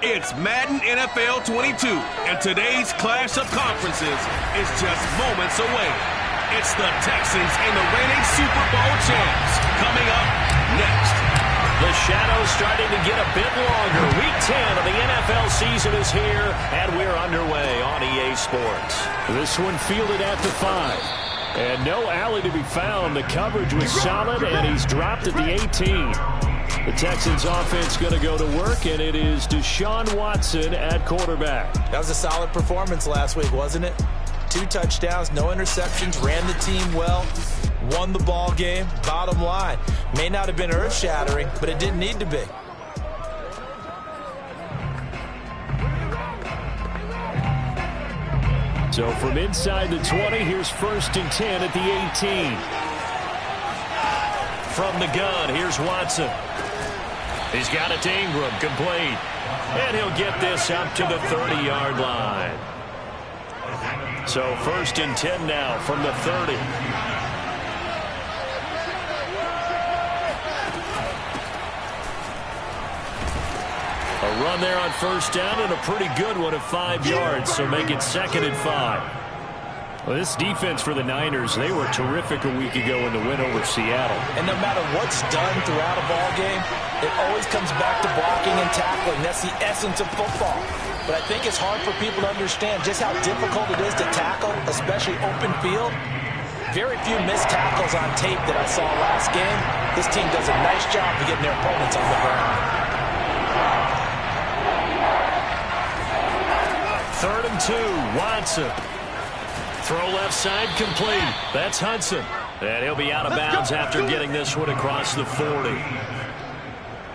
It's Madden NFL 22, and today's clash of conferences is just moments away. It's the Texans and the reigning Super Bowl champs. Coming up next. The shadow's starting to get a bit longer. Week 10 of the NFL season is here, and we're underway on EA Sports. This one fielded at the 5. And no alley to be found. The coverage was solid, and he's dropped at the 18. The Texans offense going to go to work, and it is Deshaun Watson at quarterback. That was a solid performance last week, wasn't it? 2 touchdowns, no interceptions, ran the team well, won the ball game. Bottom line, may not have been earth-shattering, but it didn't need to be. So from inside the 20, here's 1st and 10 at the 18. From the gun, here's Watson. He's got it to Ingram, complete. And he'll get this up to the 30-yard line. So 1st and 10 now from the 30. A run there on 1st down, and a pretty good one of 5 yards, so make it 2nd and 5. Well, this defense for the Niners, they were terrific a week ago in the win over Seattle. And no matter what's done throughout a ball game, it always comes back to blocking and tackling. That's the essence of football. But I think it's hard for people to understand just how difficult it is to tackle, especially open field. Very few missed tackles on tape that I saw last game. This team does a nice job of getting their opponents on the ground. 3rd and 2, Watson. Throw left side, complete. That's Hudson. And he'll be out of bounds after getting this one across the 40.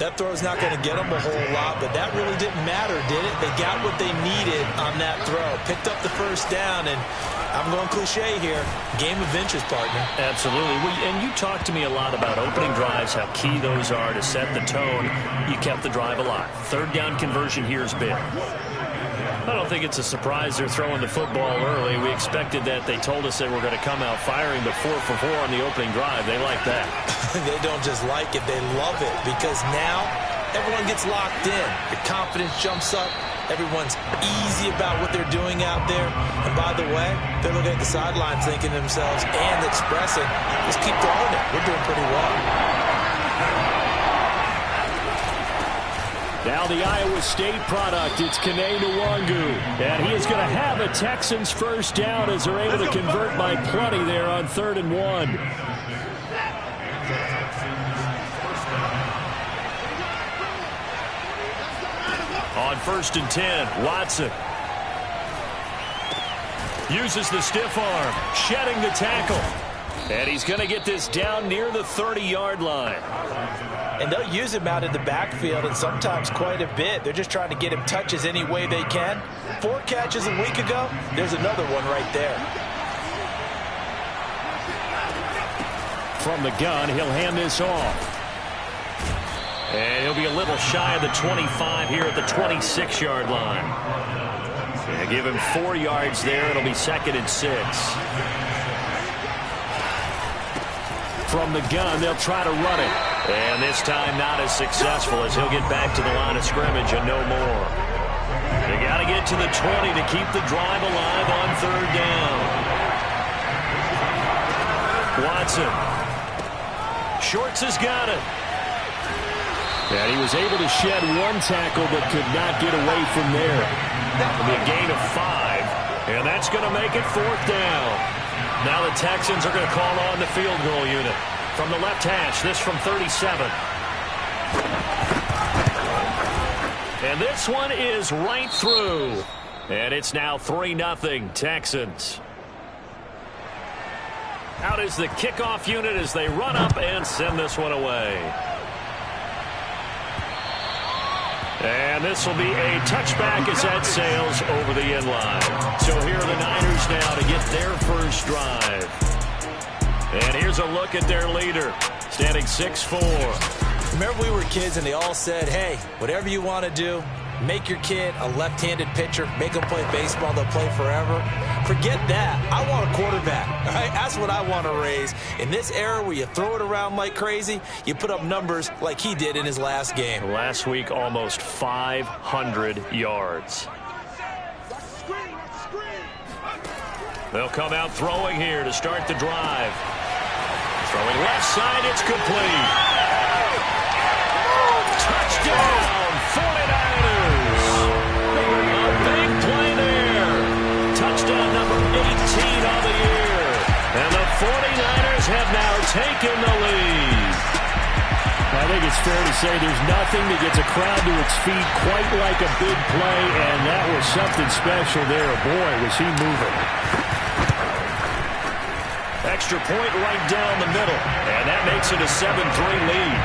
That throw's not going to get them a whole lot, but that really didn't matter, did it? They got what they needed on that throw. Picked up the 1st down, and I'm going cliche here. Game of inches, partner. Absolutely. And you talked to me a lot about opening drives, how key those are to set the tone. You kept the drive alive. 3rd down conversion here is big. I don't think it's a surprise they're throwing the football early. We expected that. They told us they were going to come out firing, but 4 for 4 on the opening drive. They like that. They don't just like it, they love it, because now everyone gets locked in. The confidence jumps up. Everyone's easy about what they're doing out there. And by the way, they're looking at the sidelines thinking to themselves and expressing, just keep throwing it. We're doing pretty well. Now the Iowa State product, it's Kene Nwangu. And he is going to have a Texans 1st down as they're able to convert by plenty there on 3rd and 1. On 1st and 10, Watson. Uses the stiff arm, shedding the tackle. And he's going to get this down near the 30-yard line. And they'll use him out in the backfield, and sometimes quite a bit. They're just trying to get him touches any way they can. 4 catches a week ago. There's another one right there. From the gun, he'll hand this off. And he'll be a little shy of the 25 here at the 26-yard line. And give him 4 yards there. It'll be 2nd and 6. From the gun, they'll try to run it. And this time not as successful as he'll get back to the line of scrimmage and no more. They got to get to the 20 to keep the drive alive on 3rd down. Watson. Shorts has got it. And he was able to shed 1 tackle but could not get away from there. It'll be a gain of 5. And that's going to make it 4th down. Now the Texans are going to call on the field goal unit. From the left hash, this from 37. And this one is right through. And it's now 3-0 Texans. Out is the kickoff unit as they run up and send this one away. And this will be a touchback as that sails over the end line. So here are the Niners now to get their 1st drive. And here's a look at their leader, standing 6'4". Remember we were kids and they all said, hey, whatever you want to do, Make your kid a left-handed pitcher. Make them play baseball. They'll play forever. Forget that. I want a quarterback. All right? That's what I want to raise. In this era where you throw it around like crazy, you put up numbers like he did in his last game. Last week, almost 500 yards. They'll come out throwing here to start the drive. Throwing left side, it's complete. Touchdown, 49ers. A big play there. Touchdown number 18 on the year. And the 49ers have now taken the lead. I think it's fair to say there's nothing that gets a crowd to its feet quite like a big play, and that was something special there. Boy, was he moving. Extra point right down the middle, and that makes it a 7-3 lead.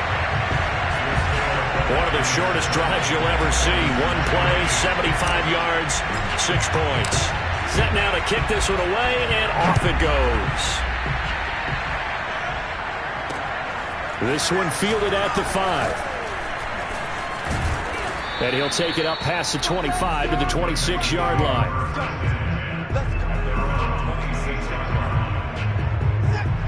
One of the shortest drives you'll ever see. One play, 75 yards, 6 points. Set now to kick this one away, and off it goes. This one fielded at the 5. And he'll take it up past the 25 to the 26-yard line.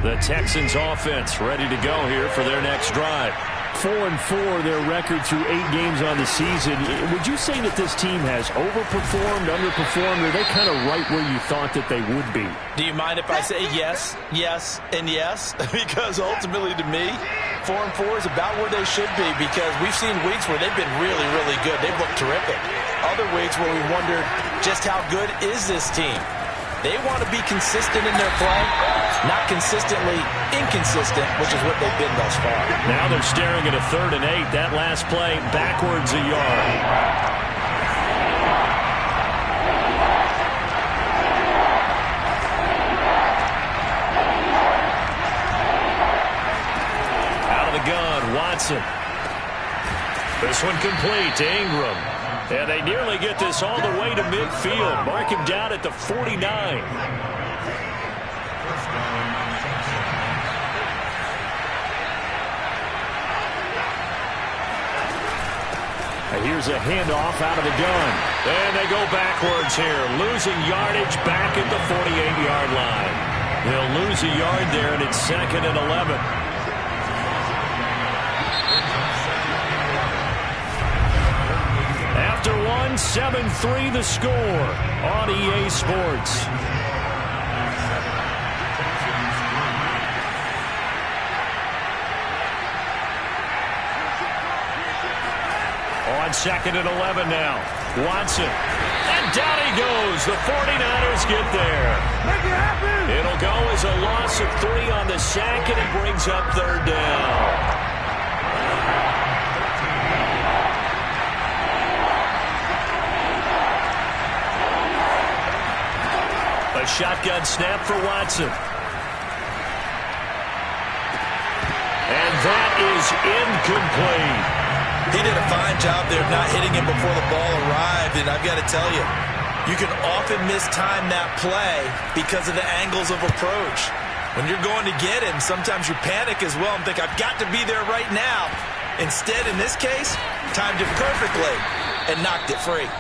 The Texans offense ready to go here for their next drive. 4-4 their record through 8 games on the season. Would you say that this team has overperformed, underperformed, or are they kind of right where you thought that they would be? Do you mind if I say yes, yes, and yes? Because ultimately to me, 4-4 is about where they should be, because we've seen weeks where they've been really, really good. They've looked terrific. Other weeks where we wondered just how good is this team. They want to be consistent in their play, not consistently inconsistent, which is what they've been thus far. Now they're staring at a 3rd and 8. That last play backwards a yard. Out of the gun, Watson. This one complete to Ingram. And they nearly get this all the way to midfield. Mark him down at the 49. Here's a handoff out of the gun. And they go backwards here, losing yardage back at the 48-yard line. They'll lose a yard there, and it's 2nd and 11. After 7-3 the score on EA Sports. On 2nd and 11 now. Watson. And down he goes. The 49ers get there. Make it happen. It'll go as a loss of 3 on the sack, and it brings up 3rd down. A shotgun snap for Watson. And that is incomplete. He did a fine job there of not hitting him before the ball arrived, and I've got to tell you, you can often mistime that play because of the angles of approach. When you're going to get him, sometimes you panic as well and think, I've got to be there right now. Instead, in this case, timed it perfectly and knocked it free.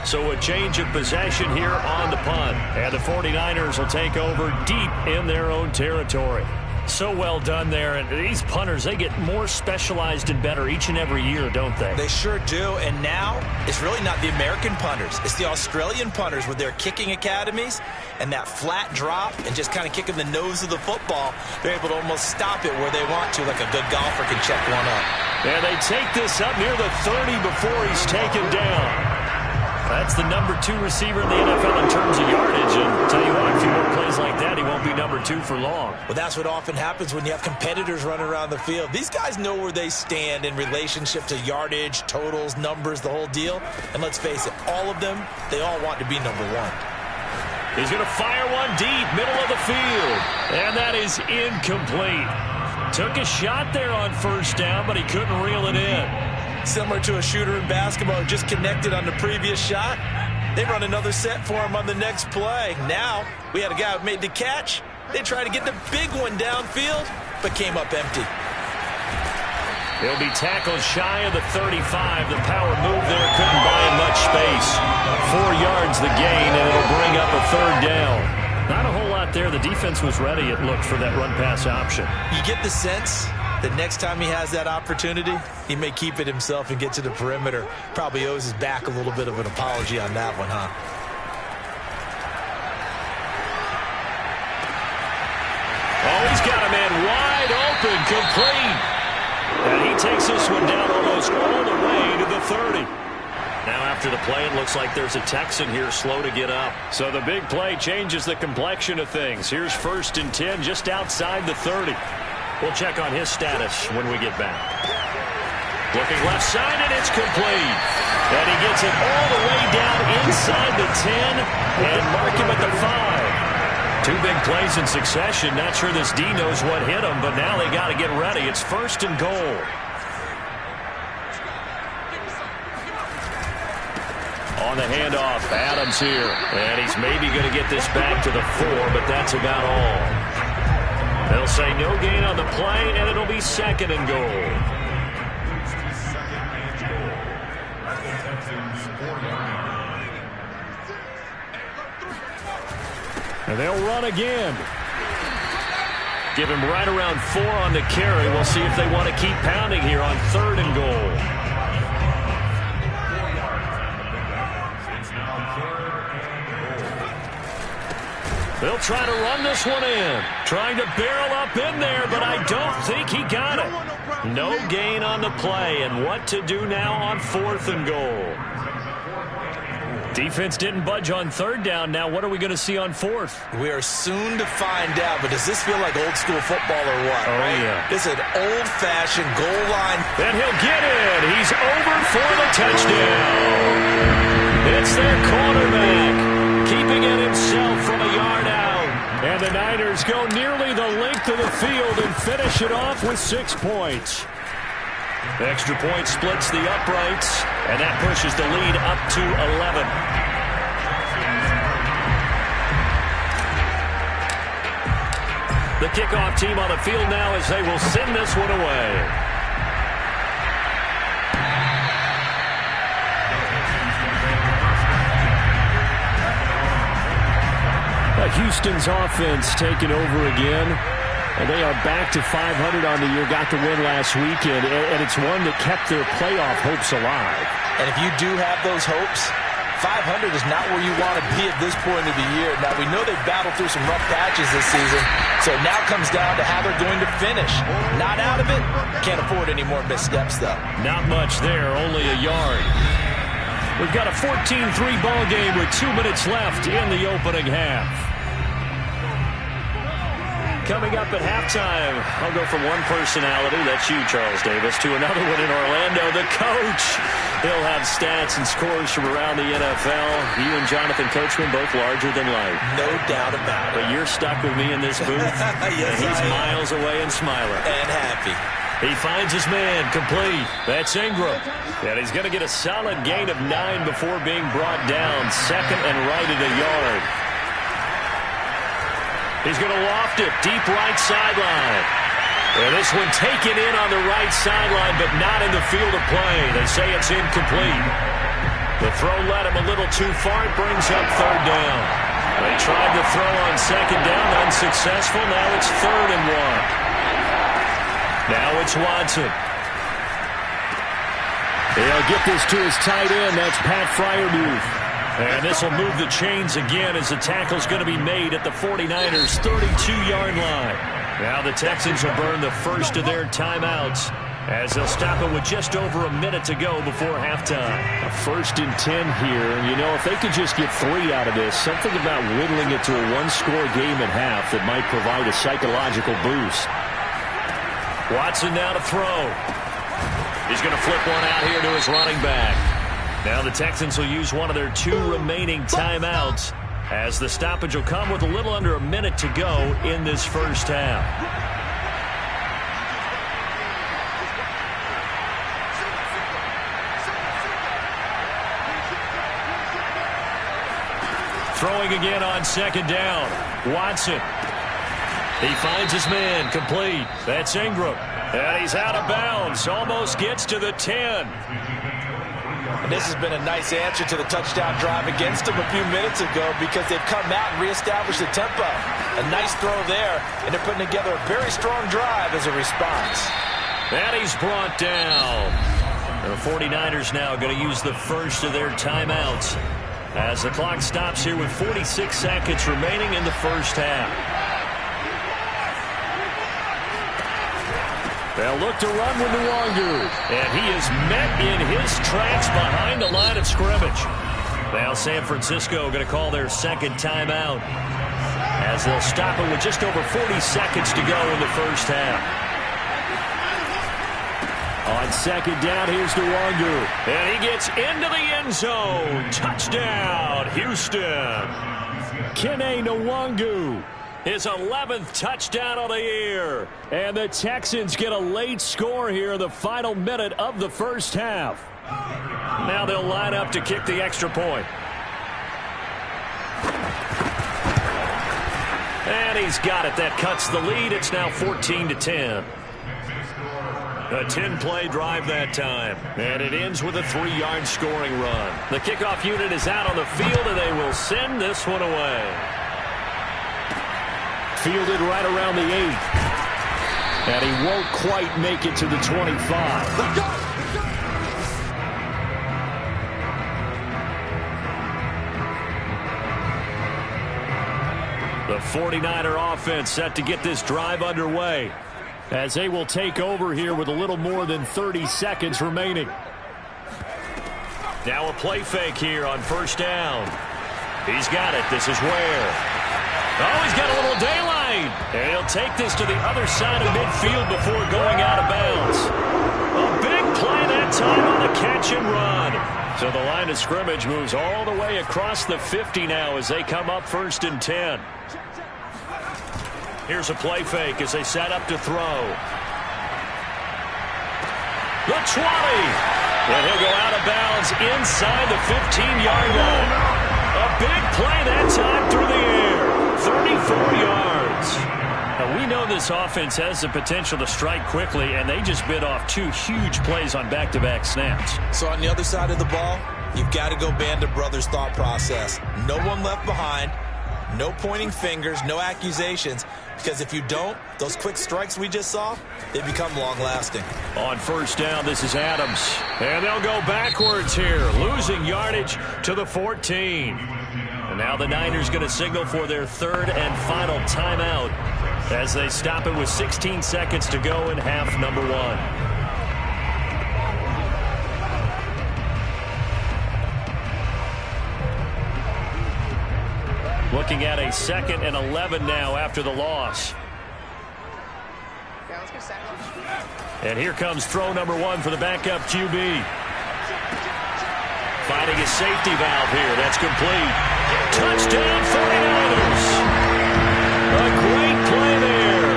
So a change of possession here on the punt. And the 49ers will take over deep in their own territory. So well done there. And these punters, they get more specialized and better each and every year, don't they? They sure do. And now, it's really not the American punters. It's the Australian punters with their kicking academies and that flat drop and just kind of kicking the nose of the football. They're able to almost stop it where they want to, like a good golfer can check one up. And they take this up near the 30 before he's taken down. That's the number 2 receiver in the NFL in terms of yardage. And tell you what, a few more plays like that, he won't be number 2 for long. Well, that's what often happens when you have competitors running around the field. These guys know where they stand in relationship to yardage, totals, numbers, the whole deal. And let's face it, all of them, they all want to be number 1. He's going to fire one deep, middle of the field. And that is incomplete. Took a shot there on 1st down, but he couldn't reel it in. Similar to a shooter in basketball who just connected on the previous shot. They run another set for him on the next play. Now, we had a guy who made the catch. They tried to get the big one downfield, but came up empty. He'll be tackled shy of the 35. The power move there couldn't buy him much space. 4 yards the gain, and it'll bring up a third down. Not a whole lot there. The defense was ready, it looked, for that run-pass option. You get the sense that next time he has that opportunity, he may keep it himself and get to the perimeter. Probably owes his back a little bit of an apology on that one, huh? Oh, he's got a man wide open, complete. And he takes this one down almost all the way to the 30. Now after the play, it looks like there's a Texan here slow to get up. So the big play changes the complexion of things. Here's 1st and 10 just outside the 30. We'll check on his status when we get back. Looking left side, and it's complete. And he gets it all the way down inside the 10 and mark him at the 5. 2 big plays in succession. Not sure this D knows what hit him, but now they got to get ready. It's 1st and goal. On the handoff, Adams here. And he's maybe going to get this back to the 4, but that's about all. They'll say no gain on the play, and it'll be 2nd and goal. And they'll run again. Give him right around 4 on the carry. We'll see if they want to keep pounding here on 3rd and goal. They'll try to run this one in. Trying to barrel up in there, but I don't think he got it. No gain on the play, and what to do now on 4th and goal. Defense didn't budge on 3rd down. Now what are we going to see on 4th? We are soon to find out, but does this feel like old school football or what? Oh, right? yeah. This is an old-fashioned goal line. And he'll get it. He's over for the touchdown. It's their cornerback, keeping it himself from a yard out. And the Niners go nearly the length of the field and finish it off with 6 points. The extra point splits the uprights, and that pushes the lead up to 11. The kickoff team on the field now as they will send this one away. Houston's offense taking over again, and they are back to 500 on the year. Got the win last weekend, and it's one that kept their playoff hopes alive. And if you do have those hopes, 500 is not where you want to be at this point of the year. Now, we know they've battled through some rough patches this season, so it now comes down to how they're going to finish. Not out of it. Can't afford any more missteps, though. Not much there, only a yard. We've got a 14-3 ball game with 2 minutes left in the opening half. Coming up at halftime, I'll go from one personality, that's you, Charles Davis, to another one in Orlando, the coach. He'll have stats and scores from around the NFL. You and Jonathan Coachman, both larger than life. No doubt about it. But you're stuck with me in this booth. Yes, and he's miles away and smiling. And happy. He finds his man, complete. That's Ingram. And he's going to get a solid gain of 9 before being brought down. 2nd and right at a yard. He's going to loft it deep right sideline. And this one taken in on the right sideline, but not in the field of play. They say it's incomplete. The throw led him a little too far. It brings up 3rd down. They tried to throw on 2nd down, unsuccessful. Now it's 3rd and 1. Now it's Watson. He'll get this to his tight end. That's Pat Freiermuth. And this will move the chains again as the tackle's going to be made at the 49ers' 32-yard line. Now the Texans will burn the first of their timeouts as they'll stop it with just over a minute to go before halftime. A 1st and 10 here. You know, if they could just get 3 out of this, something about whittling it to a 1-score game at half that might provide a psychological boost. Watson now to throw. He's going to flip one out here to his running back. Now the Texans will use one of their 2 remaining timeouts as the stoppage will come with a little under a minute to go in this first half. Throwing again on 2nd down. Watson. He finds his man, complete. That's Ingram. And he's out of bounds. Almost gets to the 10. And this has been a nice answer to the touchdown drive against them a few minutes ago because they've come out and reestablished the tempo. A nice throw there, and they're putting together a very strong drive as a response. And he's brought down. The 49ers now going to use the first of their timeouts as the clock stops here with 46 seconds remaining in the first half. They'll look to run with Nwangu, and he is met in his tracks behind the line of scrimmage. Now San Francisco going to call their second timeout as they'll stop it with just over 40 seconds to go in the first half. On second down, here's Nwangu, and he gets into the end zone. Touchdown, Houston. Kene Nwangu. His 11th touchdown of the year. And the Texans get a late score here in the final minute of the first half. Now they'll line up to kick the extra point. And he's got it. That cuts the lead. It's now 14-10. A 10-play drive that time. And it ends with a 3-yard scoring run. The kickoff unit is out on the field, and they will send this one away. Fielded right around the 8. And he won't quite make it to the 25. Let's go! The 49er offense set to get this drive underway as they will take over here with a little more than 30 seconds remaining. Now a play fake here on first down. He's got it. This is Ware. Oh, he's got a little daylight. And he'll take this to the other side of midfield before going out of bounds. A big play that time on the catch and run. So the line of scrimmage moves all the way across the 50 now as they come up 1st and 10. Here's a play fake as they set up to throw. The 20. And he'll go out of bounds inside the 15-yard line. A big play that time through the air. 34 yards. Now, we know this offense has the potential to strike quickly, and they just bit off 2 huge plays on back-to-back snaps. So on the other side of the ball, you've got to go Band of Brothers thought process. No one left behind. No pointing fingers, no accusations, because if you don't, those quick strikes we just saw, they become long-lasting. On first down, this is Adams. And they'll go backwards here, losing yardage to the 14. And now the Niners going to signal for their 3rd and final timeout as they stop it with 16 seconds to go in half number 1. Looking at a 2nd and 11 now after the loss. And here comes throw number 1 for the backup QB. Finding a safety valve here. That's complete. Touchdown 49ers. A great play there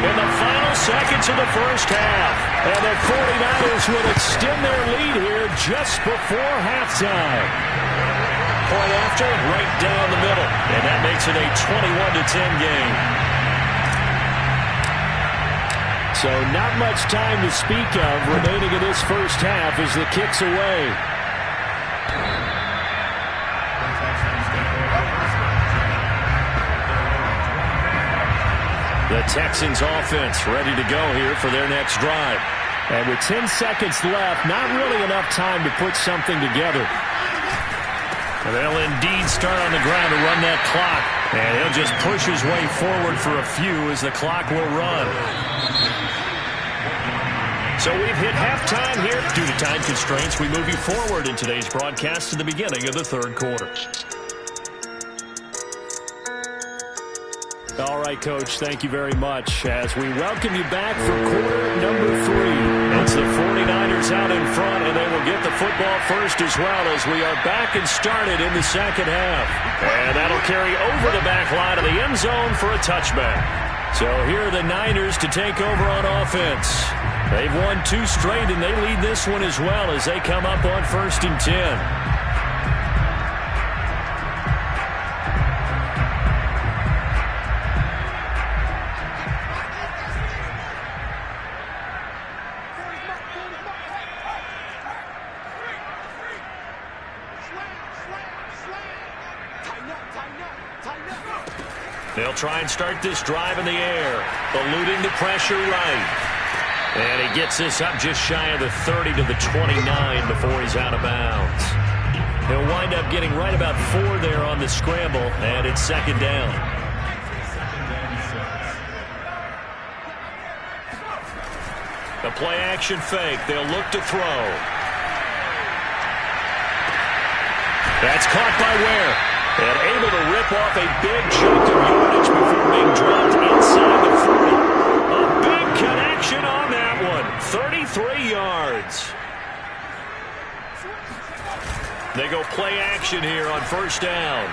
in the final seconds of the first half. And the 49ers will extend their lead here just before halftime. Point after, right down the middle. And that makes it a 21-10 game. So not much time to speak of remaining in this first half as the kick's away. The Texans offense ready to go here for their next drive. And with 10 seconds left, not really enough time to put something together. They'll indeed start on the ground to run that clock. And he'll just push his way forward for a few as the clock will run. So we've hit halftime here. Due to time constraints, we move you forward in today's broadcast to the beginning of the 3rd quarter. All right, Coach, thank you very much as we welcome you back for quarter number 3. It's the 49ers out in front, and they will get the football first as well as we are back and started in the second half. And that'll carry over the back line of the end zone for a touchback. So here are the Niners to take over on offense. They've won 2 straight, and they lead this one as well as they come up on 1st and 10. They'll try and start this drive in the air, eluding the pressure right. And he gets this up just shy of the 30 to the 29 before he's out of bounds. He'll wind up getting right about 4 there on the scramble, and it's second down. The play action fake. They'll look to throw. That's caught by Ware. And able to rip off a big chunk of yardage before being dropped inside the 40. A big connection on that one. 33 yards. They go play action here on first down.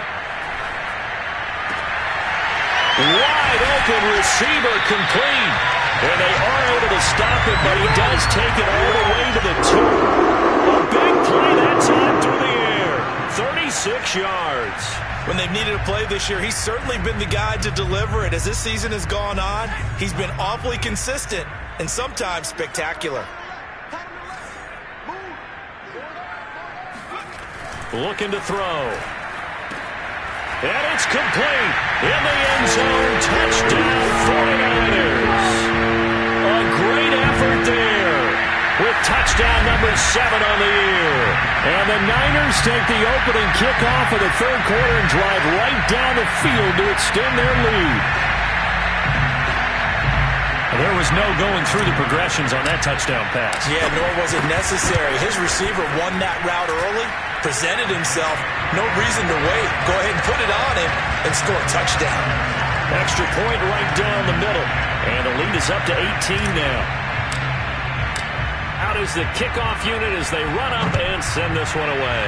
Wide open receiver complete. And they are able to stop it, but he does take it all the way to the 2. A big play that time through the air. 36 yards. When they've needed a play this year, he's certainly been the guy to deliver it. As this season has gone on, he's been awfully consistent and sometimes spectacular. Looking to throw. And it's complete. In the end zone. Touchdown 49ers. A great effort there with touchdown number 7 on the year. And the Niners take the opening kickoff of the third quarter and drive right down the field to extend their lead. There was no going through the progressions on that touchdown pass. Yeah, nor was it necessary. His receiver won that route early, presented himself. No reason to wait. Go ahead and put it on him and score a touchdown. Extra point right down the middle. And the lead is up to 18 now. Out is the kickoff unit as they run up and send this one away.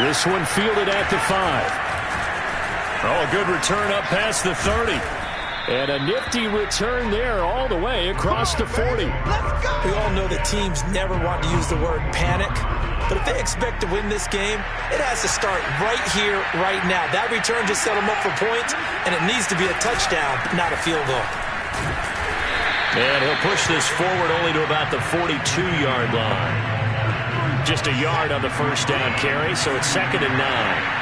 This one fielded at the 5. Oh, a good return up past the 30. And a nifty return there all the way across the 40. We all know that teams never want to use the word panic. But if they expect to win this game, it has to start right here, right now. That return just set them up for points, and it needs to be a touchdown, not a field goal. And he'll push this forward only to about the 42-yard line. Just a yard on the first down carry, so it's 2nd and 9.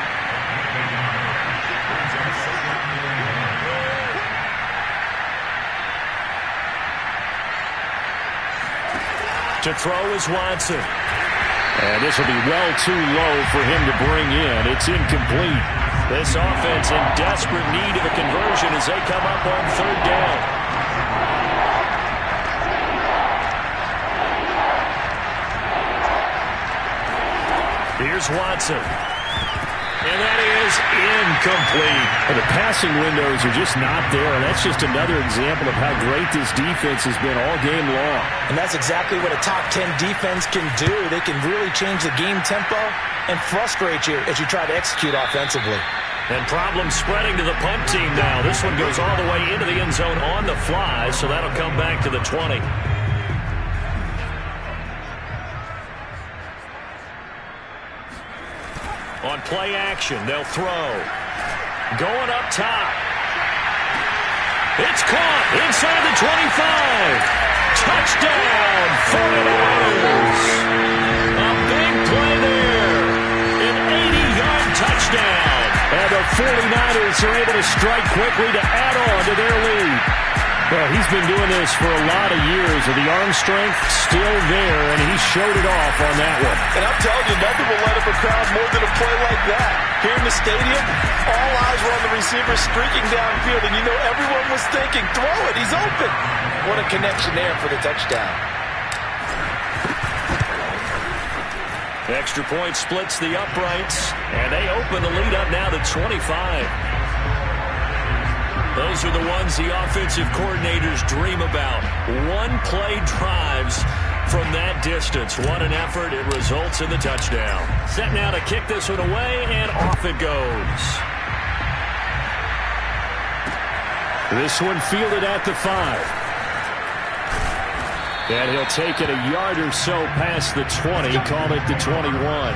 To throw is Watson. And this will be well too low for him to bring in. It's incomplete. This offense in desperate need of a conversion as they come up on third down. Here's Watson. And that is incomplete. The passing windows are just not there, and that's just another example of how great this defense has been all game long. And that's exactly what a top 10 defense can do. They can really change the game tempo and frustrate you as you try to execute offensively. And problems spreading to the punt team now. This one goes all the way into the end zone on the fly, so that'll come back to the 20. On play action, they'll throw. Going up top. It's caught inside the 25. Touchdown, 49ers. A big play there. An 80-yard touchdown. And the 49ers are able to strike quickly to add on to their lead. Well, he's been doing this for a lot of years, and the arm strength still there, and he showed it off on that one. And I'm telling you, nothing will light up a crowd more than a play like that. Here in the stadium, all eyes were on the receiver streaking downfield, and you know everyone was thinking, throw it, he's open. What a connection there for the touchdown. The extra point splits the uprights, and they open the lead up now to 25. Those are the ones the offensive coordinators dream about. One-play drives from that distance. What an effort. It results in the touchdown. Set now to kick this one away, and off it goes. This one fielded at the 5. And he'll take it a yard or so past the 20, call it the 21.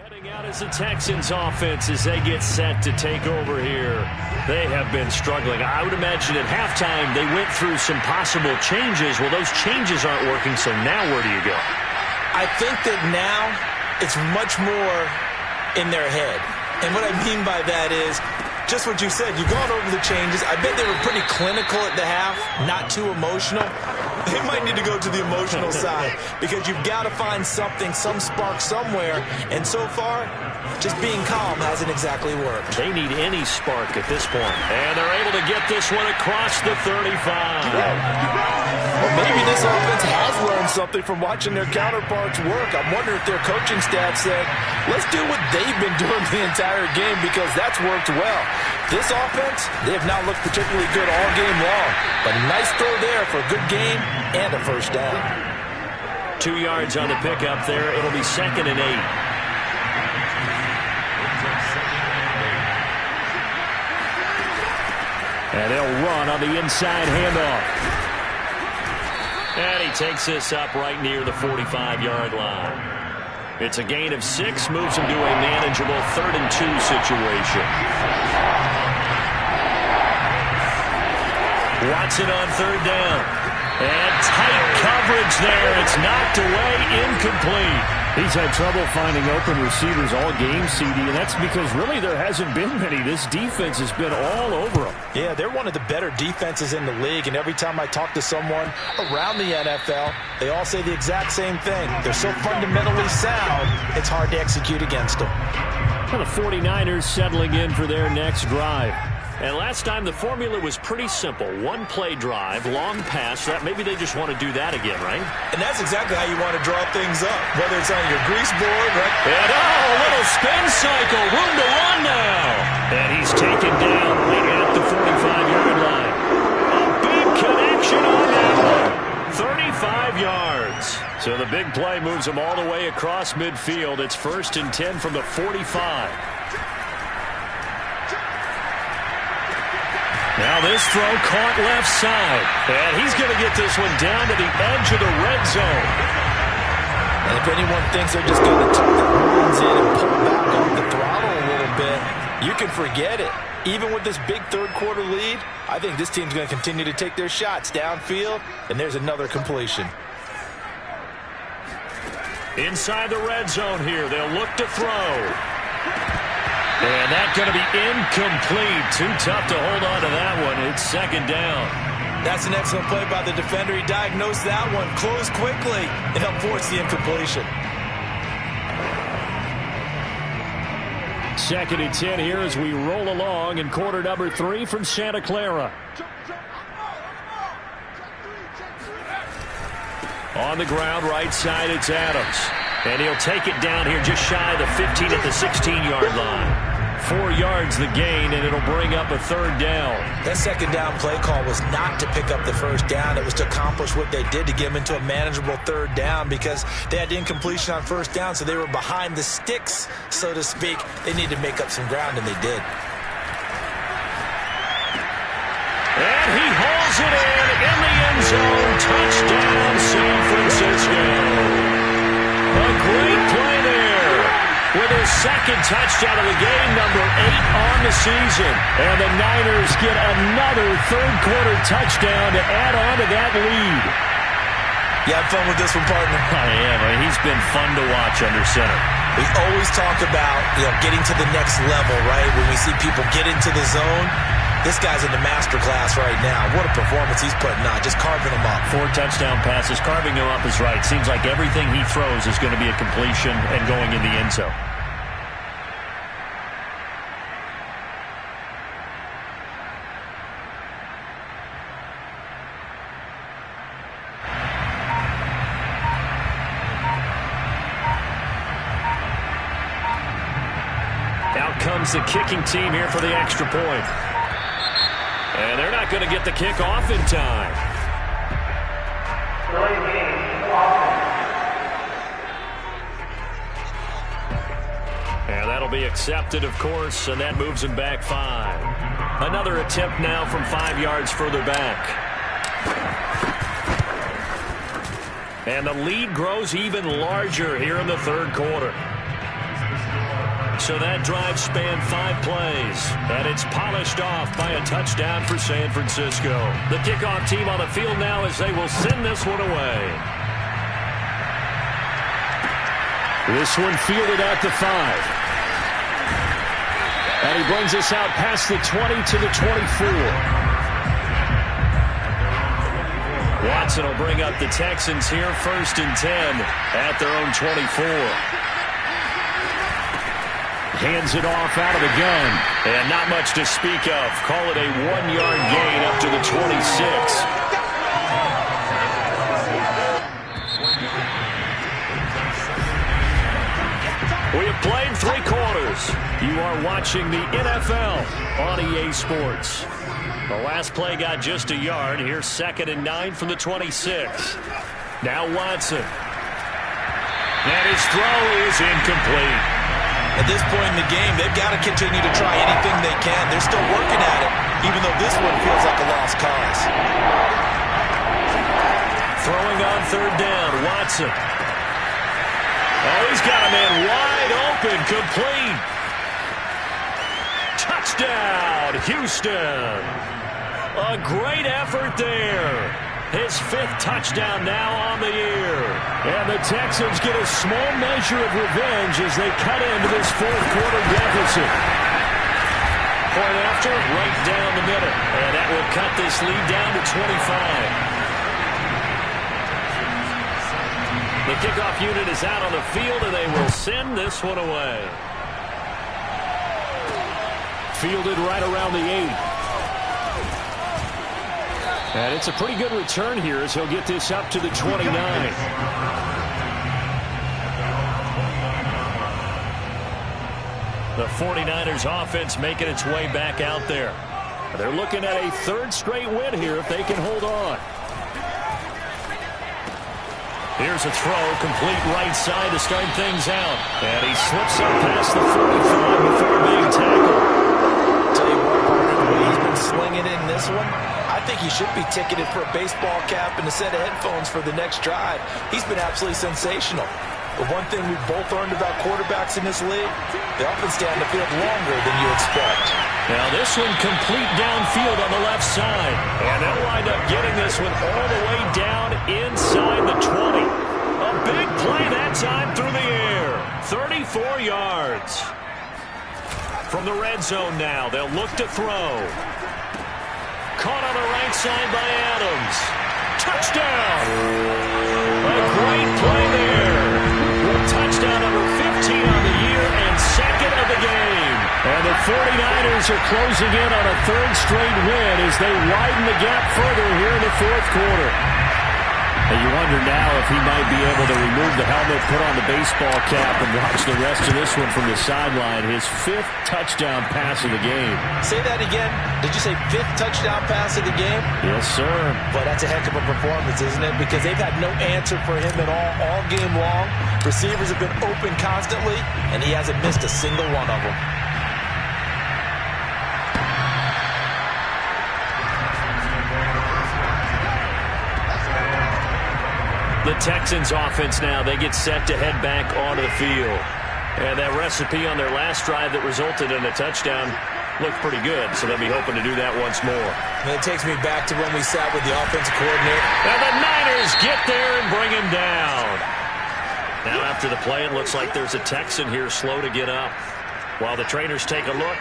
Heading out as the Texans offense as they get set to take over here. They have been struggling. I would imagine at halftime they went through some possible changes. Well, those changes aren't working, so now where do you go? I think that now it's much more in their head. And what I mean by that is just what you said. You've gone over the changes. I bet they were pretty clinical at the half, not too emotional. They might need to go to the emotional side because you've got to find something, some spark somewhere. And so far, just being calm hasn't exactly worked. They need any spark at this point. And they're able to get this one across the 35. Well, maybe this offense has learned something from watching their counterparts work. I'm wondering if their coaching staff said, let's do what they've been doing the entire game because that's worked well. This offense, they have not looked particularly good all game long. But nice throw there for a good game and a first down. 2 yards on the pickup there. It'll be 2nd and 8. And they'll run on the inside handoff. And he takes this up right near the 45-yard line. It's a gain of 6, moves him to a manageable 3rd and 2 situation. Watson on 3rd down. And tight coverage there. It's knocked away, incomplete. He's had trouble finding open receivers all game, CD, and that's because really there hasn't been many. This defense has been all over them. Yeah, they're one of the better defenses in the league, and every time I talk to someone around the NFL, they all say the exact same thing. They're so fundamentally sound, it's hard to execute against them. And the 49ers settling in for their next drive. And last time the formula was pretty simple. One play drive, long pass. That maybe they just want to do that again, right? And that's exactly how you want to draw things up, whether it's on your grease board, right? And a little spin cycle, room to run now. And he's taken down right at the 45-yard line. A big connection on that one. 35 yards. So the big play moves him all the way across midfield. It's 1st and 10 from the 45. Now this throw caught left side. And he's going to get this one down to the edge of the red zone. And if anyone thinks they're just going to tuck their horns in and pull back off the throttle a little bit, you can forget it. Even with this big third-quarter lead, I think this team's going to continue to take their shots downfield, and there's another completion. Inside the red zone here, they'll look to throw. And that's going to be incomplete. Too tough to hold on to that one. It's 2nd down. That's an excellent play by the defender. He diagnosed that one, closed quickly, and helped force the incompletion. 2nd and 10 here as we roll along in quarter number 3 from Santa Clara. On the ground, right side, it's Adams. And he'll take it down here just shy of the 15 at the 16-yard line. 4 yards the gain, and it'll bring up a 3rd down. That 2nd down play call was not to pick up the 1st down. It was to accomplish what they did to get them into a manageable 3rd down because they had incompletion on 1st down, so they were behind the sticks, so to speak. They needed to make up some ground, and they did. And he hauls it in the end zone. Touchdown, San Francisco. A great play there with his 2nd touchdown of the game, number 8 on the season. And the Niners get another third-quarter touchdown to add on to that lead. You have fun with this one, partner? I am. He's been fun to watch under center. We always talk about, getting to the next level, right? When we see people get into the zone, this guy's in the master class right now. What a performance he's putting on, just carving them up. 4 touchdown passes. Carving them up is right. Seems like everything he throws is going to be a completion and going in the end zone. Out comes the kicking team here for the extra point. And they're not going to get the kick off in time. And that'll be accepted, of course, and that moves him back 5. Another attempt now from 5 yards further back. And the lead grows even larger here in the third quarter. So that drive spanned 5 plays, and it's polished off by a touchdown for San Francisco. The kickoff team on the field now as they will send this one away. This one fielded at the 5. And he brings us out past the 20 to the 24. Watson will bring up the Texans here 1st and 10 at their own 24. Hands it off out of the gun. And not much to speak of. Call it a 1-yard gain up to the 26. We have played 3 quarters. You are watching the NFL on EA Sports. The last play got just a yard. Here's 2nd and 9 from the 26. Now Watson. And his throw is incomplete. At this point in the game, they've got to continue to try anything they can. They're still working at it, even though this one feels like a lost cause. Throwing on 3rd down, Watson. Oh, he's got a man wide open, complete. Touchdown, Houston. A great effort there. His 5th touchdown now on the year. And the Texans get a small measure of revenge as they cut into this 4th quarter deficit. Point after, right down the middle. And that will cut this lead down to 25. The kickoff unit is out on the field, and they will send this one away. Fielded right around the 8. And it's a pretty good return here as he'll get this up to the 29. The 49ers offense making its way back out there. They're looking at a 3rd straight win here if they can hold on. Here's a throw, complete right side to start things out. And he slips up past the 45 before being tackled. Tell you what, partner, the way he's been slinging in this one, I think he should be ticketed for a baseball cap and a set of headphones for the next drive. He's been absolutely sensational. But one thing we've both learned about quarterbacks in this league, they often stay on the field longer than you expect. Now this one complete downfield on the left side. And they'll wind up getting this one all the way down inside the 20. A big play that time through the air. 34 yards. From the red zone now, they'll look to throw. Caught on the right side by Adams. Touchdown! A great play there. Touchdown number 15 on the year and 2nd of the game. And the 49ers are closing in on a 3rd straight win as they widen the gap further here in the 4th quarter. And you wonder now if he might be able to remove the helmet, put on the baseball cap, and watch the rest of this one from the sideline. His 5th touchdown pass of the game. Say that again. Did you say 5th touchdown pass of the game? Yes, sir. But that's a heck of a performance, isn't it? Because they've had no answer for him at all game long. Receivers have been open constantly, and he hasn't missed a single one of them. The Texans offense now, they get set to head back onto the field. And that recipe on their last drive that resulted in a touchdown looked pretty good, so they'll be hoping to do that once more. And it takes me back to when we sat with the offensive coordinator. And the Niners get there and bring him down. Now after the play, it looks like there's a Texan here slow to get up. While the trainers take a look,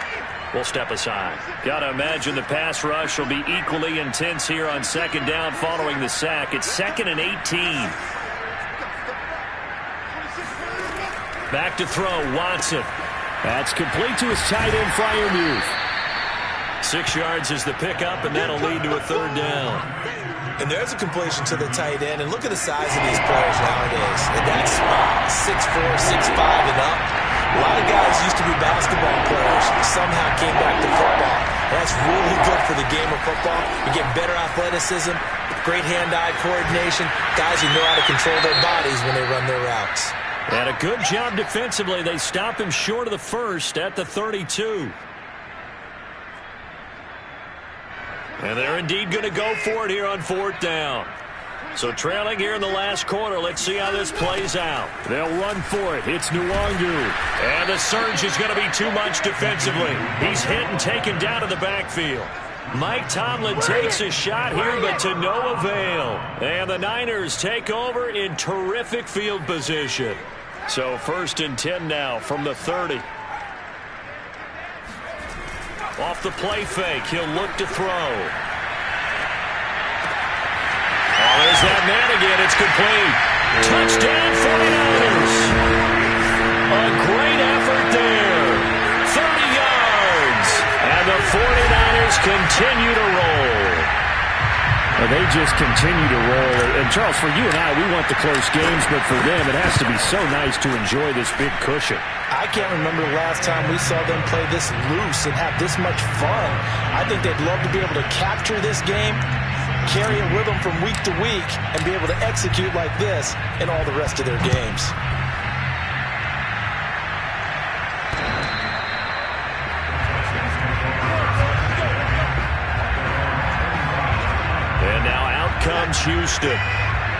we'll step aside. Got to imagine the pass rush will be equally intense here on 2nd down following the sack. It's 2nd and 18. Back to throw, Watson. That's complete to his tight end, Freiermuth. 6 yards is the pickup, and that'll lead to a 3rd down. And there's a completion to the tight end. And look at the size of these players nowadays. At that spot, 6'4", 6'5", and up. A lot of guys used to be basketball players, somehow came back to football. That's really good for the game of football. You get better athleticism, great hand-eye coordination, guys who know how to control their bodies when they run their routes. And a good job defensively. They stop him short of the 1st at the 32. And they're indeed going to go for it here on 4th down. So trailing here in the last quarter. Let's see how this plays out. They'll run for it. It's Nwangu. And the surge is going to be too much defensively. He's hit and taken down to the backfield. Mike Tomlin takes a shot here, but to no avail. And the Niners take over in terrific field position. So 1st and 10 now from the 30. Off the play fake, he'll look to throw. Oh, there's that man again. It's complete. Touchdown 49ers. A great effort there. 30 yards. And the 49ers continue to roll. Well, they just continue to roll. And, Charles, for you and I, we want the close games, but for them, it has to be so nice to enjoy this big cushion. I can't remember the last time we saw them play this loose and have this much fun. I think they'd love to be able to capture this game, carry it with them from week to week, and be able to execute like this in all the rest of their games. And now out comes Houston.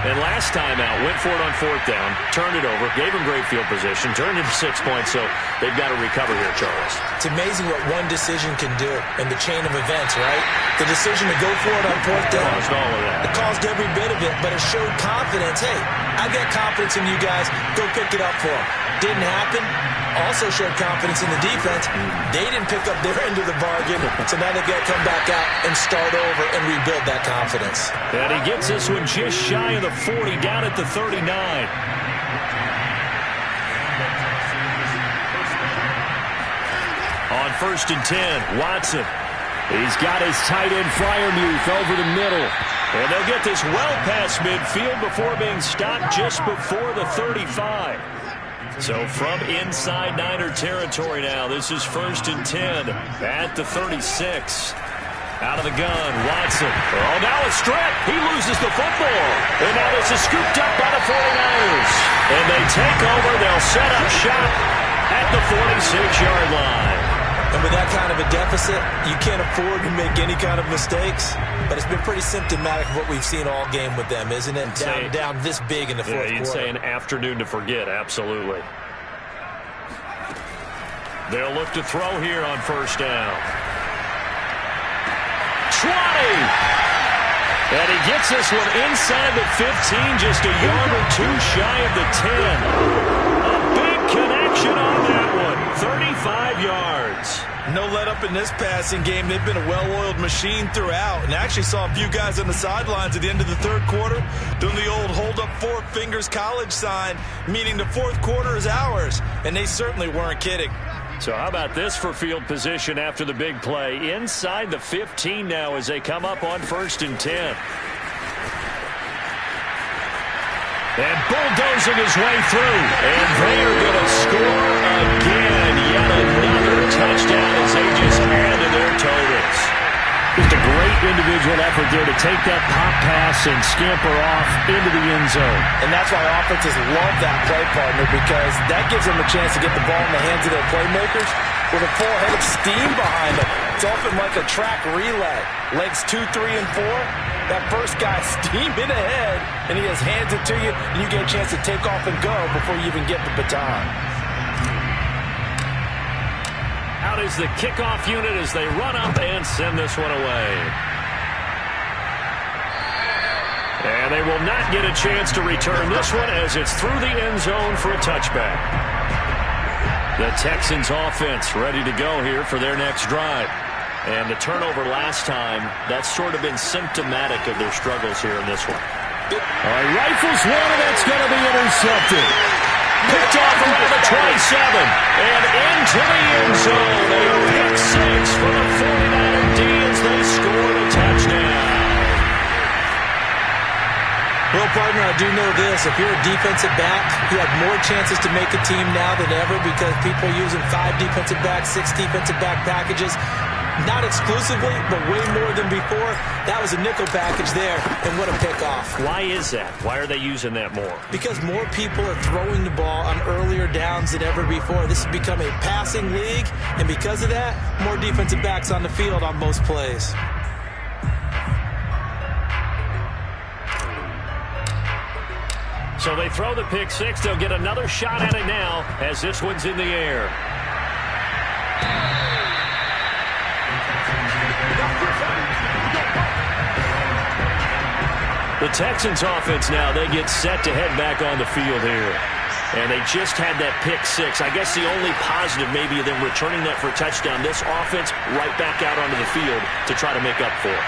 And last time out, went for it on 4th down, turned it over, gave him great field position, turned into 6 points, so they've got to recover here, Charles. It's amazing what one decision can do in the chain of events, right? The decision to go for it on 4th down. Caused all of that. It caused every bit of it, but it showed confidence. Hey, I've got confidence in you guys. Go pick it up for them. Didn't happen. Also showed confidence in the defense. They didn't pick up their end of the bargain, so now they've got to come back out and start over and rebuild that confidence. And he gets this one just shy of the 40, down at the 39. On 1st and 10, Watson. He's got his tight end Freiermuth over the middle. And they'll get this well past midfield before being stopped just before the 35. So from inside Niner territory now, this is 1st and 10 at the 36. Out of the gun, Watson. Oh, now a strip. He loses the football. And now this is scooped up by the 49ers. And they take over. They'll set up shop at the 46-yard line. And with that kind of a deficit, you can't afford to make any kind of mistakes. But it's been pretty symptomatic of what we've seen all game with them, isn't it? Down this big in the fourth quarter. You'd say an afternoon to forget, absolutely. They'll look to throw here on 1st down. 20! And he gets this one inside the 15, just a yard or two shy of the 10. A big connection on that one, 35 yards. No let up in this passing game. They've been a well-oiled machine throughout. And I actually saw a few guys on the sidelines at the end of the 3rd quarter doing the old hold up 4 fingers college sign, meaning the 4th quarter is ours. And they certainly weren't kidding. So how about this for field position after the big play? Inside the 15 now as they come up on 1st and 10. And bulldozing his way through. And they are going to score again. Yet another touchdown as they just add to their totals. Just a great individual effort there to take that pop pass and scamper off into the end zone. And that's why offenses love that play partner, because that gives them a chance to get the ball in the hands of their playmakers with a full head of steam behind them. It's often like a track relay. Legs 2, 3, and 4. That first guy steaming ahead, and he just hands it to you, and you get a chance to take off and go before you even get the baton. Out is the kickoff unit as they run up and send this one away. And they will not get a chance to return this one as it's through the end zone for a touchback. The Texans offense ready to go here for their next drive. And the turnover last time, that's sort of been symptomatic of their struggles here in this one. Rifles one, and that's going to be intercepted. Picked off around the 27 and into the end zone. A pick 6 for the 49er D as they scored a touchdown. Well, partner, I do know this. If you're a defensive back, you have more chances to make a team now than ever because people are using 5 defensive backs, 6 defensive back packages. Not exclusively, but way more than before. That was a nickel package there, and what a pickoff. Why is that? Why are they using that more? Because more people are throwing the ball on earlier downs than ever before. This has become a passing league, and because of that, more defensive backs on the field on most plays. So they throw the pick six. They'll get another shot at it now as this one's in the air. The Texans offense now, they get set to head back on the field here. And they just had that pick six. I guess the only positive maybe of them returning that for a touchdown. This offense right back out onto the field to try to make up for it.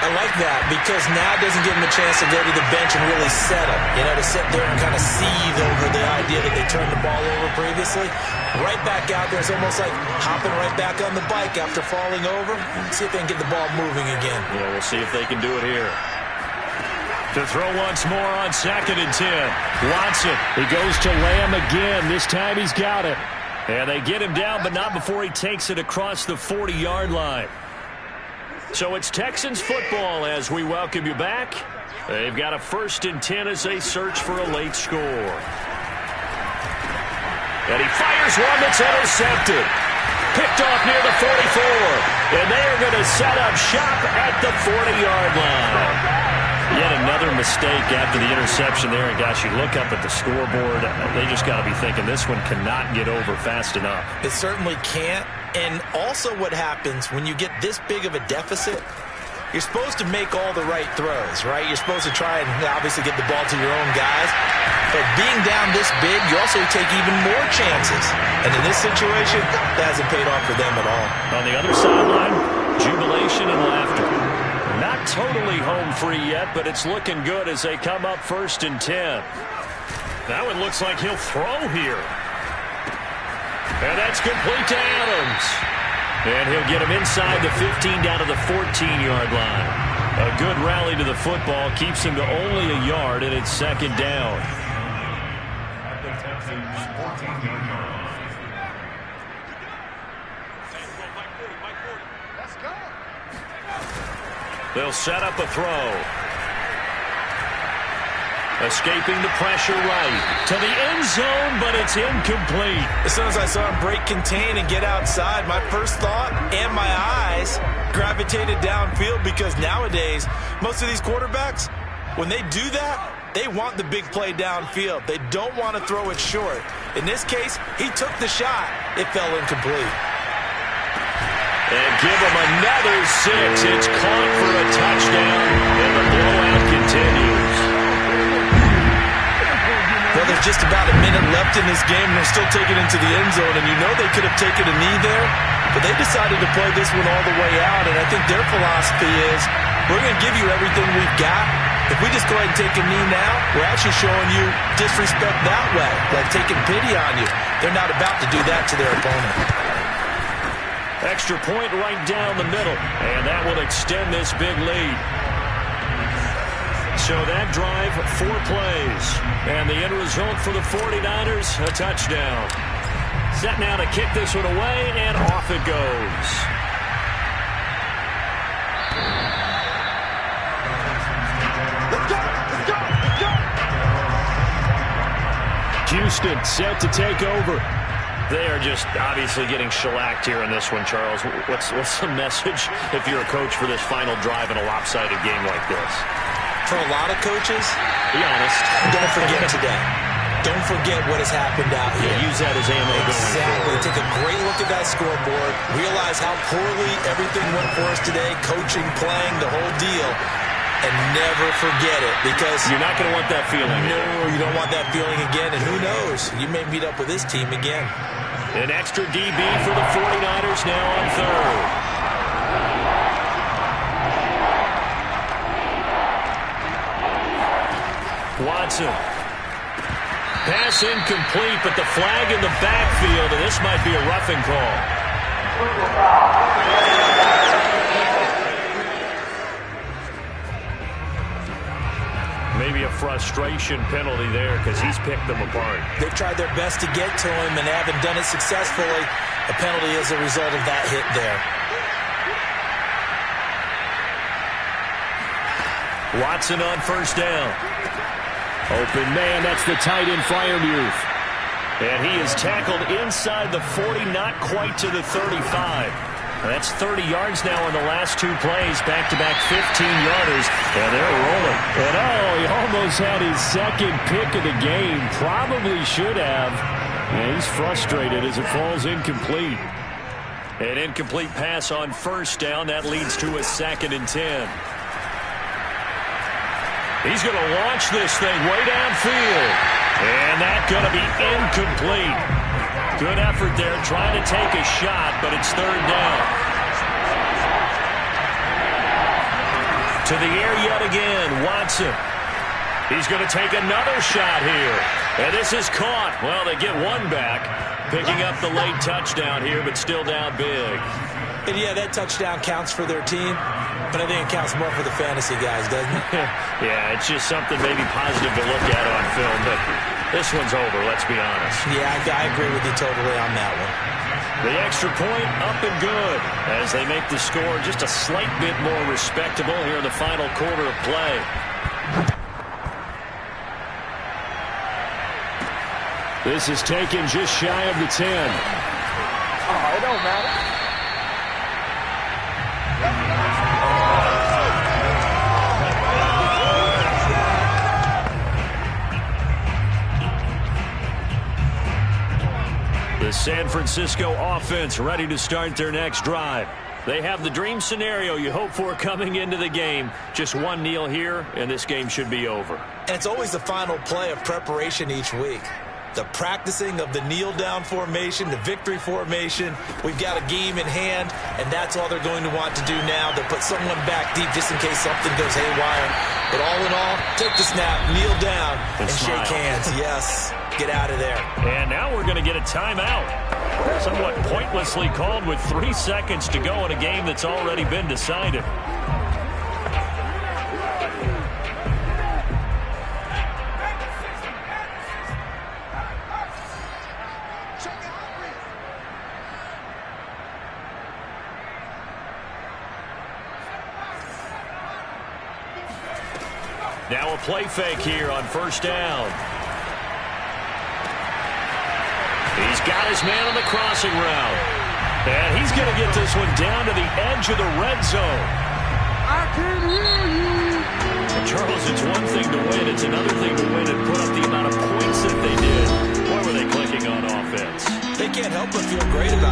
I like that because now it doesn't give them a chance to go to the bench and really settle. You know, to sit there and kind of seethe over the idea that they turned the ball over previously. Right back out there. It's almost like hopping right back on the bike after falling over. See if they can get the ball moving again. Yeah, we'll see if they can do it here. To throw once more on 2nd and 10. Watson, he goes to Lamb again. This time he's got it. And they get him down, but not before he takes it across the 40-yard line. So it's Texans football as we welcome you back. They've got a 1st and 10 as they search for a late score. And he fires one that's intercepted. Picked off near the 44. And they are going to set up shop at the 40-yard line. Yet another mistake after the interception there. And, gosh, you look up at the scoreboard. They just got to be thinking this one cannot get over fast enough. It certainly can't. And also what happens when you get this big of a deficit, you're supposed to make all the right throws, right? You're supposed to try and obviously get the ball to your own guys. But being down this big, you also take even more chances. And in this situation, that hasn't paid off for them at all. On the other sideline, jubilation and laughter. Not totally home free yet, but it's looking good as they come up 1st and 10. That one looks like he'll throw here. And that's complete to Adams. And he'll get him inside the 15 down to the 14-yard line. A good rally to the football keeps him to only a yard, and it's 2nd down. They'll set up a throw. Escaping the pressure right to the end zone, but it's incomplete. As soon as I saw him break contain and get outside, my first thought and my eyes gravitated downfield because nowadays, most of these quarterbacks, when they do that, they want the big play downfield. They don't want to throw it short. In this case, he took the shot. It fell incomplete. And give him another 6. It's caught for a touchdown, and the blowout continues. Well, there's just about a minute left in this game, and they're still taking it into the end zone, and you know they could have taken a knee there, but they decided to play this one all the way out, and I think their philosophy is, we're going to give you everything we've got. If we just go ahead and take a knee now, we're actually showing you disrespect that way, like taking pity on you. They're not about to do that to their opponent. Extra point right down the middle, and that will extend this big lead. So that drive, 4 plays, and the end result for the 49ers, a touchdown. Set now to kick this one away, and off it goes. Houston set to take over. They are just obviously getting shellacked here in this one, Charles. What's the message if you're a coach for this final drive in a lopsided game like this? For a lot of coaches, be honest, don't forget today. Don't forget what has happened out here. Yeah, use that as ammo. Exactly. Take a great look at that scoreboard. Realize how poorly everything went for us today. Coaching, playing, the whole deal. And never forget it, because you're not going to want that feeling. No, you don't want that feeling again. And who knows? You may meet up with this team again. An extra DB for the 49ers now on 3rd. Watson. Pass incomplete, but the flag in the backfield, and this might be a roughing call. Maybe a frustration penalty there because he's picked them apart. They've tried their best to get to him and haven't done it successfully. A penalty is a result of that hit there. Watson on 1st down. Open man, that's the tight end Freiermuth. And he is tackled inside the 40, not quite to the 35. That's 30 yards now in the last 2 plays, back-to-back 15-yarders, and they're rolling. And he almost had his second pick of the game. Probably should have. And he's frustrated as it falls incomplete. An incomplete pass on first down. That leads to a 2nd and 10. He's going to launch this thing way downfield. And that's going to be incomplete. Good effort there, trying to take a shot, but it's 3rd down. To the air yet again, Watson. He's going to take another shot here. And this is caught. Well, they get one back, picking up the late touchdown here, but still down big. And yeah, that touchdown counts for their team, but I think it counts more for the fantasy guys, doesn't it? Yeah, it's just something maybe positive to look at on film, but this one's over, let's be honest. Yeah, I agree with you totally on that one. The extra point up and good as they make the score just a slight bit more respectable here in the final quarter of play. This is taken just shy of the 10. Oh, it don't matter. The San Francisco offense ready to start their next drive. They have the dream scenario you hope for coming into the game. Just one kneel here, and this game should be over. And it's always the final play of preparation each week. The practicing of the kneel-down formation, the victory formation. We've got a game in hand, and that's all they're going to want to do now. They'll put someone back deep just in case something goes haywire. But all in all, take the snap, kneel down, and shake hands. Yes, get out of there. And now we're going to get a timeout. Somewhat pointlessly called with 3 seconds to go in a game that's already been decided. Now a play fake here on first down. He's got his man on the crossing route. And he's going to get this one down to the edge of the red zone. I can hear you. And Charles, it's one thing to win. It's another thing to win and put up the amount of points that they did. Boy, were they clicking on offense. They can't help but feel great about it.